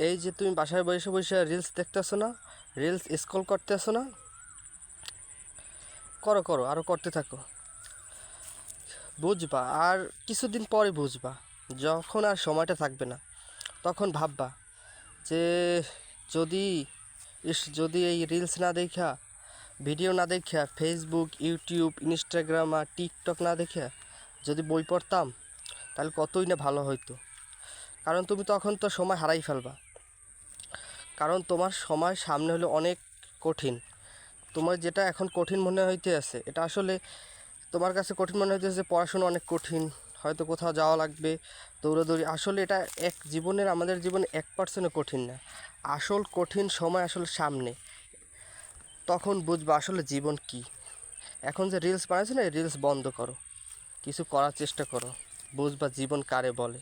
এই যে তুমি বাসায় বসে বসে রিলস দেখতেছো না, রিলস স্ক্রল করতেছো না, করো করো, আরও করতে থাকো। বুঝবা আর কিছুদিন পরে বুঝবা, যখন আর সময়টা থাকবে না তখন ভাববা যে যদি যদি এই রিলস না দেখা, ভিডিও না দেখা, ফেসবুক, ইউটিউব, ইনস্টাগ্রাম আর টিকটক না দেখা যদি বই পড়তাম তাহলে কতই না ভালো হইতো। কারণ তুমি তখন তো সময় হারাই ফেলবা, কারণ তোমার সময় সামনে হলো অনেক কঠিন। তোমার যেটা এখন কঠিন মনে হইতে আছে, এটা আসলে তোমার কাছে কঠিন মনে হইতেছে পড়াশোনা অনেক কঠিন, হয়তো কোথাও যাওয়া লাগবে, দৌড়াদৌড়ি। আসলে এটা জীবনের, আমাদের জীবনে 1% কঠিন না। আসল কঠিন সময় আসলে সামনে, তখন বুঝবা আসলে জীবন কি। এখন যে রিলস বানাইছো না, রিলস বন্ধ করো, কিছু করার চেষ্টা করো, বুঝবা জীবন কারে বলে।